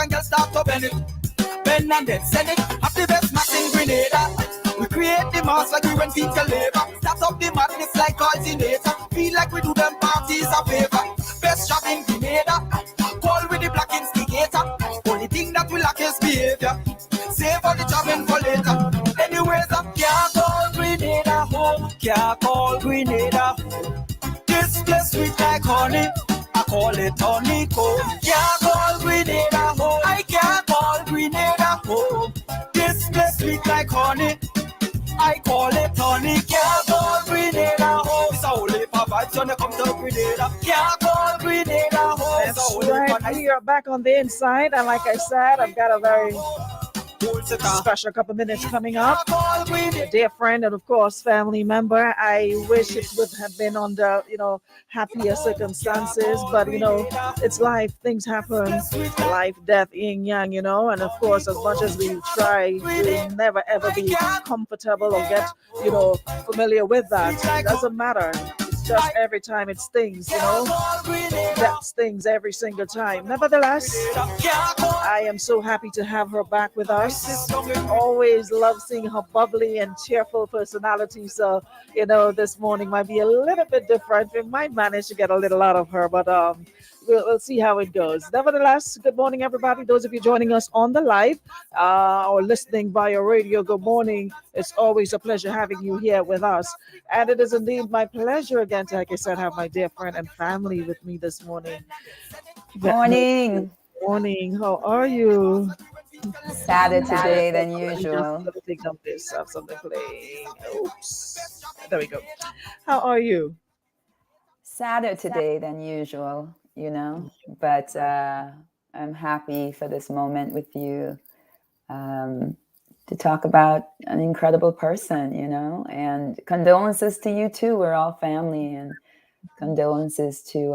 Jamaican girl start to bend it. Bend and then send it. Have the best match in Grenada. We create the mass like we run physical labor. Start up the madness like coordinator. Feel like we do them parties a favor. Best shot in Grenada. Call with the black instigator. Only thing that we lack is behavior. Save all the jamming for later. Anyways, I can't call Grenada home. Can't call Grenada home. This place sweet like honey. I call it honey cold. Can't call Grenada home. I can't call Grenada home. This place sweet like honey. I call it honey. Can't call Grenada home. It's a holy vibes when you come to Grenada. Can't call Grenada home. That's right. We are back on the inside, and like I said, I've got a very special couple minutes coming up. A dear friend and of course family member. I wish it would have been under happier circumstances, but it's life. Things happen. Life, death, yin yang. And of course, as much as we try, we'll never ever be comfortable or get familiar with that. It doesn't matter. Just every time it stings, that stings every single time. Nevertheless, I am so happy to have her back with us. Always love seeing her bubbly and cheerful personality. So, this morning might be a little bit different. We might manage to get a little out of her, but we'll see how it goes. Nevertheless, good morning, everybody. Those of you joining us on the live or listening via radio, good morning. It's always a pleasure having you here with us. And it is indeed my pleasure again to, like I said, have my dear friend and family with me this morning. Morning. Morning. How are you? Sadder today than usual. Let me take down this. I have something playing. Oops. There we go. How are you? Sadder today than usual, but I'm happy for this moment with you to talk about an incredible person, and condolences to you too. We're all family, and condolences to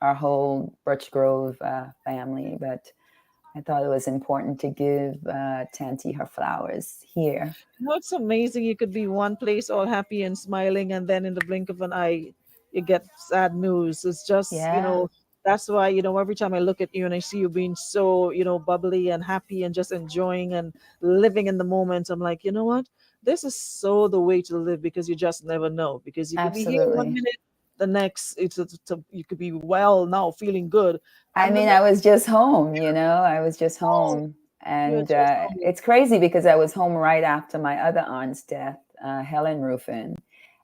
our whole Birch Grove family. But I thought it was important to give Tanti her flowers here. It's amazing. You could be one place all happy and smiling, and then in the blink of an eye, you get sad news. It's just, that's why, every time I look at you and I see you being so, bubbly and happy and just enjoying and living in the moment, I'm like, you know what? This is so the way to live, because you just never know. Because you could be here one minute, the next, you could be well now, feeling good. I was just home, And it's crazy because I was home right after my other aunt's death, Helen Ruffin.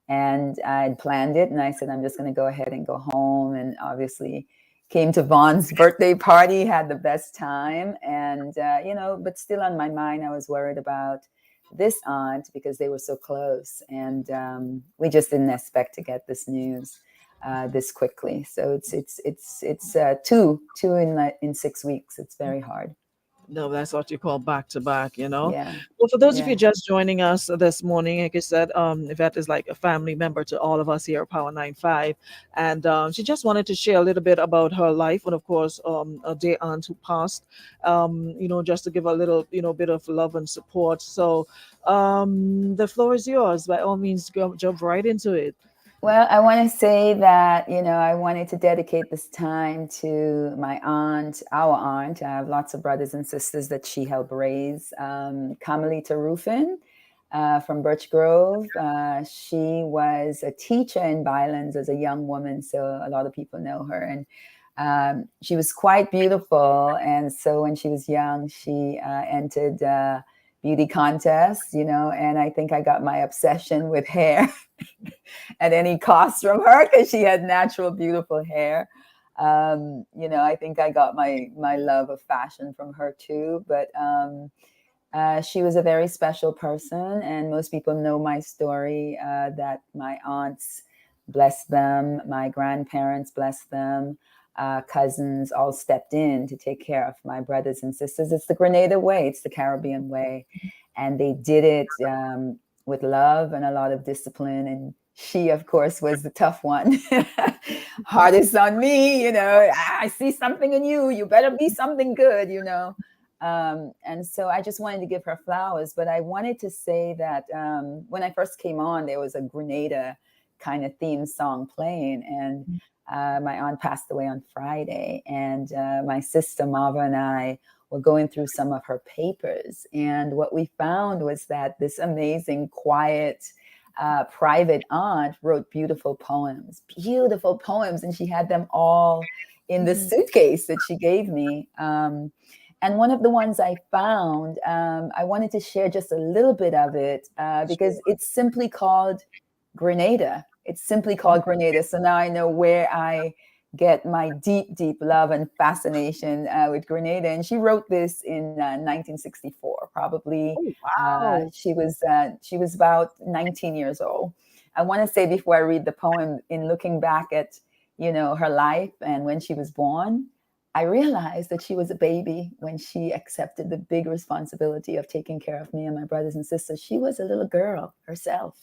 And I'd planned it, and I said, I'm just going to go ahead and go home. And obviously came to Vaughn's birthday party, had the best time. And, but still on my mind, I was worried about this aunt because they were so close. And we just didn't expect to get this news this quickly. So it's two in 6 weeks. It's very hard. No, that's what you call back to back, Yeah. Well, for those of you just joining us this morning, like I said, Yvette is like a family member to all of us here at Power 95. And she just wanted to share a little bit about her life. And of course, a dear aunt who passed, just to give a little, bit of love and support. So the floor is yours. By all means, jump right into it. Well, I want to say that, I wanted to dedicate this time to my aunt, our aunt. I have lots of brothers and sisters that she helped raise. Carmelita Ruffin from Birch Grove. She was a teacher in Bylands as a young woman, so a lot of people know her. And she was quite beautiful. And so when she was young, she entered beauty contests, and I think I got my obsession with hair at any cost from her because she had natural, beautiful hair. I think I got my love of fashion from her too. But she was a very special person, and most people know my story, that my aunts, bless them, my grandparents, bless them, cousins all stepped in to take care of my brothers and sisters. It's the Grenada way. It's the Caribbean way. And they did it with love and a lot of discipline. And she, of course, was the tough one. Hardest on me, I see something in you. You better be something good, And so I just wanted to give her flowers. But I wanted to say that when I first came on, there was a Grenada kind of theme song playing. And my aunt passed away on Friday, and my sister Marva and I were going through some of her papers. And what we found was that this amazing, quiet, private aunt wrote beautiful poems. And she had them all in the suitcase that she gave me. And one of the ones I found, I wanted to share just a little bit of it because it's simply called Grenada. It's simply called Grenada. So now I know where I get my deep, deep love and fascination with Grenada. And she wrote this in 1964, probably. She was about 19 years old. I want to say before I read the poem, in looking back at, her life and when she was born, I realized that she was a baby when she accepted the big responsibility of taking care of me and my brothers and sisters. She was a little girl herself,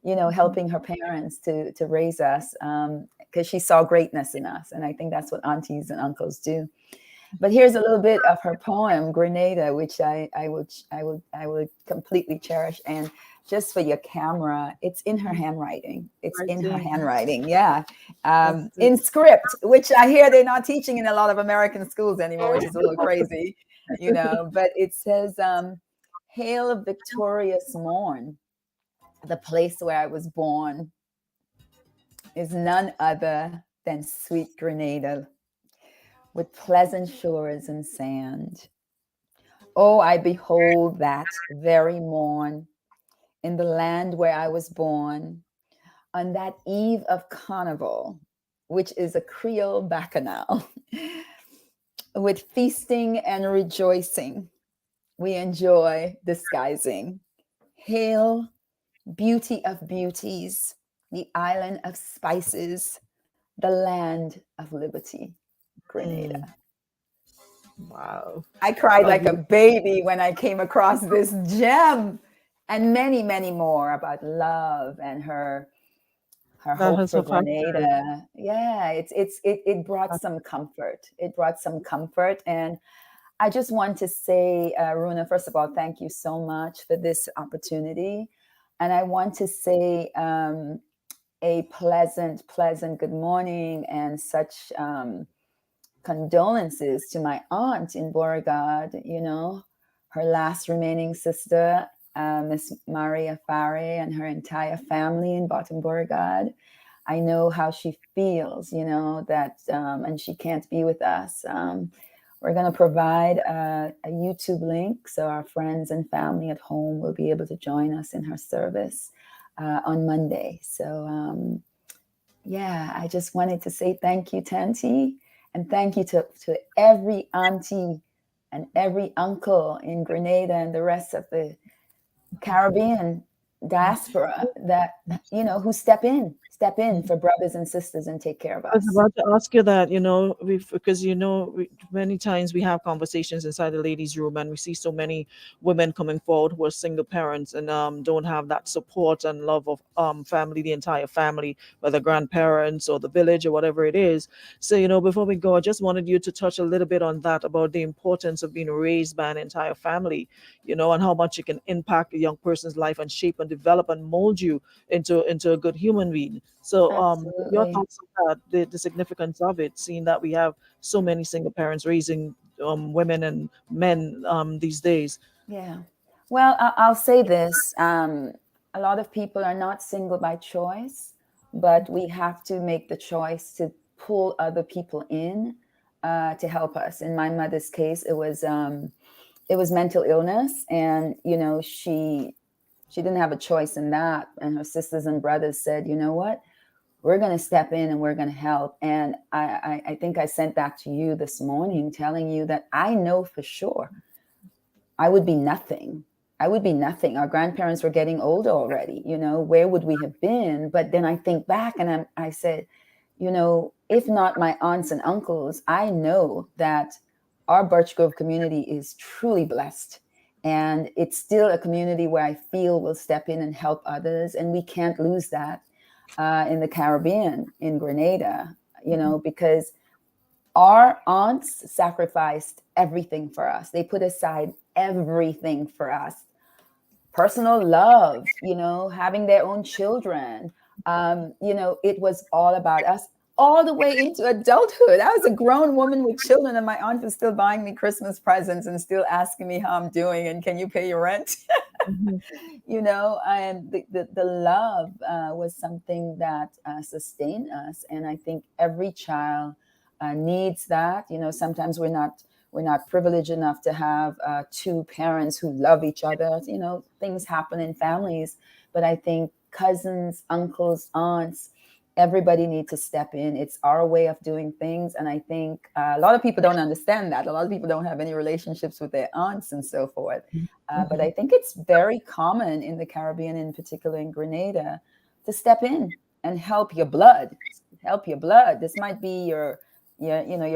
helping her parents to raise us because she saw greatness in us. And I think that's what aunties and uncles do. But here's a little bit of her poem, Grenada, which I would completely cherish. And just for your camera, it's in her handwriting. It's in her handwriting, yeah. In script, which I hear they're not teaching in a lot of American schools anymore, which is a little crazy, But it says, "Hail victorious morn, the place where I was born is none other than sweet Grenada, with pleasant shores and sand. Oh, I behold that very morn in the land where I was born, on that eve of carnival, which is a Creole bacchanal, with feasting and rejoicing, we enjoy disguising. Hail, beauty of beauties, the island of spices, the land of liberty, Grenada." Wow. I cried like a baby when I came across this gem, and many, many more about love and her hope for Grenada. Yeah, it brought some comfort. It brought some comfort. And I just want to say, Runa, first of all, thank you so much for this opportunity. And I want to say a pleasant good morning and such condolences to my aunt in Beauregard, her last remaining sister, Miss Maria Fare, and her entire family in Bottom Beauregard. I know how she feels, that, and she can't be with us. We're going to provide a YouTube link so our friends and family at home will be able to join us in her service on Monday. So, I just wanted to say thank you, Tanti. And thank you to every auntie and every uncle in Grenada and the rest of the Caribbean diaspora that, who step in for brothers and sisters and take care of us. I was about to ask you that, because many times we have conversations inside the ladies' room, and we see so many women coming forward who are single parents and don't have that support and love of family, the entire family, whether grandparents or the village or whatever it is. So, before we go, I just wanted you to touch a little bit on that, about the importance of being raised by an entire family, and how much it can impact a young person's life and shape and develop and mold you into a good human being. So your thoughts on that, the significance of it, seeing that we have so many single parents raising women and men these days. Yeah. Well, I'll say this. A lot of people are not single by choice, but we have to make the choice to pull other people in to help us. In my mother's case, it was mental illness, and she didn't have a choice in that. And her sisters and brothers said, "You know what? We're going to step in and we're going to help." And I think I sent that to you this morning, telling you that I know for sure I would be nothing. Our grandparents were getting older already. Where would we have been? But then I think back and I said, if not my aunts and uncles, I know that our Birch Grove community is truly blessed. And it's still a community where I feel will step in and help others. And we can't lose that in the Caribbean, in Grenada, because our aunts sacrificed everything for us. They put aside everything for us. Personal love, having their own children, It was all about us all the way into adulthood. I was a grown woman with children, and my aunt was still buying me Christmas presents and still asking me how I'm doing and can you pay your rent? Mhm. And the love was something that sustained us. And I think every child needs that. Sometimes we're not privileged enough to have two parents who love each other. Things happen in families, but I think cousins, uncles, aunts, everybody needs to step in. It's our way of doing things. And I think a lot of people don't understand that. A lot of people don't have any relationships with their aunts and so forth. But Mhm. I think it's very common in the Caribbean, in particular in Grenada, to step in and help your blood. Help your blood. This might be your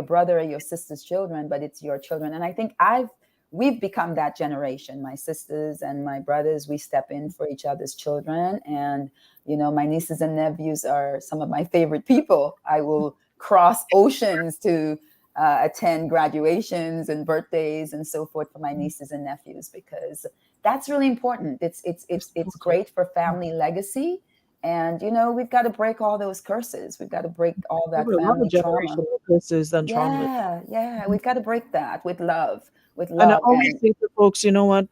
brother or your sister's children, but it's your children. And I think we've become that generation. My sisters and my brothers, we step in for each other's children. And my nieces and nephews are some of my favorite people. I will cross oceans to attend graduations and birthdays and so forth for my nieces and nephews, because that's really important. It's great for family legacy. And we've got to break all those curses. We've got to break all There that were a lot of family trauma. generational curses and traumas. Yeah, we've got to break that with And I love. always And say to folks, you know what?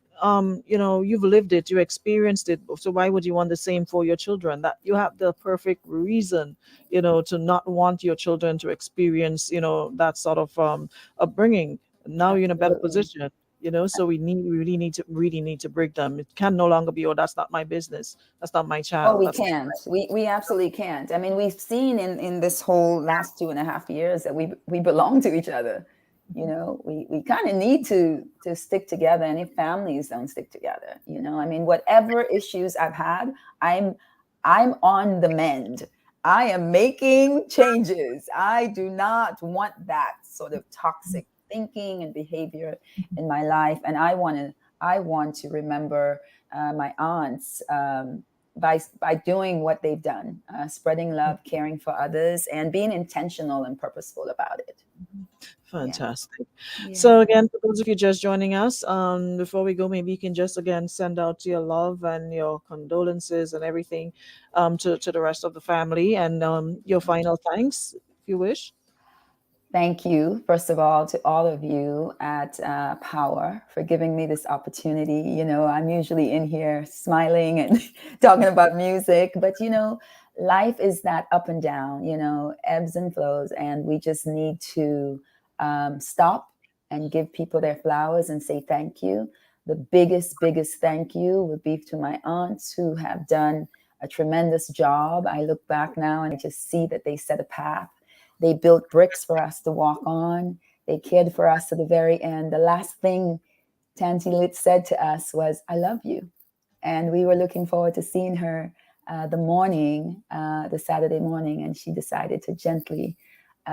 You've lived it, you experienced it. So why would you want the same for your children? That you have the perfect reason, to not want your children to experience, that sort of upbringing. Now you're in a better absolutely. position, so we really need to break them. It can no longer be, oh, that's not my business. That's not my Oh, child. we That's not can't. We absolutely can't. I mean, we've seen in this whole last 2.5 years that we belong to each other. We kind of need to stick together. And if families don't stick together, I mean, whatever issues I've had, I'm I'm on the mend. I am making changes. I do not want that sort of toxic thinking and behavior in my life. And I want to remember my aunts, by doing what they've done, spreading love, caring for others, and being intentional and purposeful about it. Yeah, fantastic. So yeah. again, for those of you just joining us, before we go, maybe you can just again send out your love and your condolences and everything, to the rest of the family, and your final thanks, if you wish. Thank you, first of all, to all of you at Power for giving me this opportunity. I'm usually in here smiling and talking about music, but life is that up and down, ebbs and flows, and we just need to stop and give people their flowers and say thank you. The biggest thank you would be to my aunts who have done a tremendous job. I look back now and I just see that they set a path. They built bricks for us to walk on. They cared for us to the very end. The last thing Tanti Lit said to us was, I love you. And we were looking forward to seeing her the Saturday morning, and she decided to gently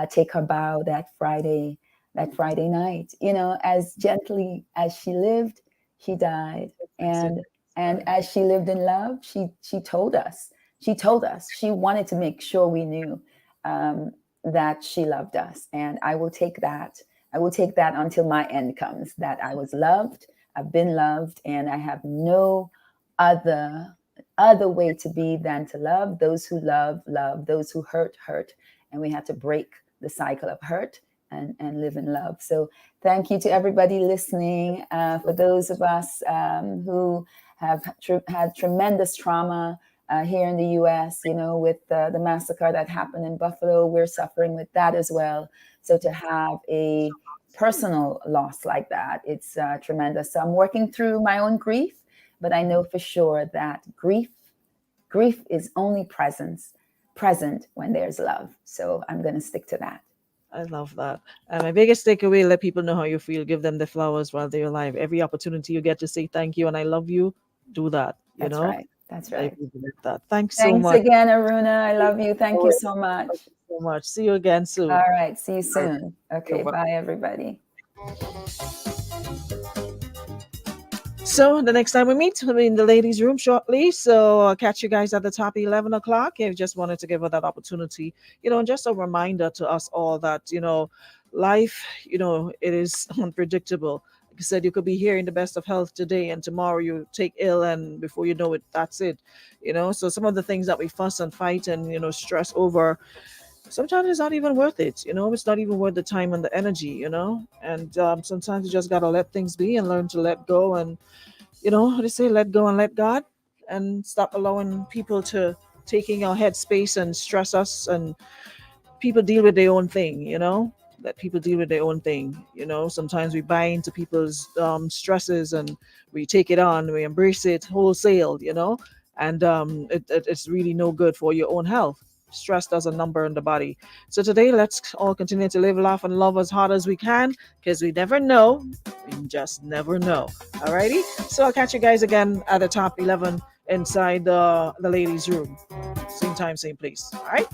take her bow that Friday night. As gently as she lived, she died. Exit. And as she lived in love, she told us. She told us she wanted to make sure we knew um, that she loved us. And I will take that. I will take that until my end comes. That I was loved. I've been loved, and I have no other way to be than to love. Those who love. Those who hurt. And we have to break the cycle of hurt and live in love. So thank you to everybody listening. For those of us who have had tremendous trauma here in the U.S., with the massacre that happened in Buffalo, we're suffering with that as well. So to have a personal loss like that, it's tremendous. So I'm working through my own grief, but I know for sure that grief is only present when there's love. So I'm going to stick to that. I love that. And my biggest takeaway: let people know how you feel. Give them the flowers while they're alive. Every opportunity you get to say thank you and I love you, do that. That's right. That's I right. appreciate that. Thanks so Thanks much. again, Aruna. I love you. Thank you Thank so much. you so much. See you again soon. All right. See you All right. soon. You're Okay. welcome. Bye, everybody. So the next time we meet, we'll be in the ladies' room shortly. So I'll catch you guys at the top 11 o'clock. I just wanted to give her that opportunity, and just a reminder to us all that life, it is unpredictable. Like I said, you could be here in the best of health today, and tomorrow you take ill, and before you know it, that's it. So some of the things that we fuss and fight and stress over, sometimes it's not even worth it. It's not even worth the time and the energy. And sometimes you just gotta let things be and learn to let go, and how they say, let go and let God, and stop allowing people to taking our headspace and stress us. And people deal with their own thing. Let people deal with their own thing. Sometimes we buy into people's stresses, and we take it on, we embrace it wholesale. And it's really no good for your own health. Stress does a number on the body. So today, let's all continue to live, laugh, and love as hard as we can, because we never know. We just never know. Alrighty. So I'll catch you guys again at the top 11 inside the ladies' room. Same time, same place. All right.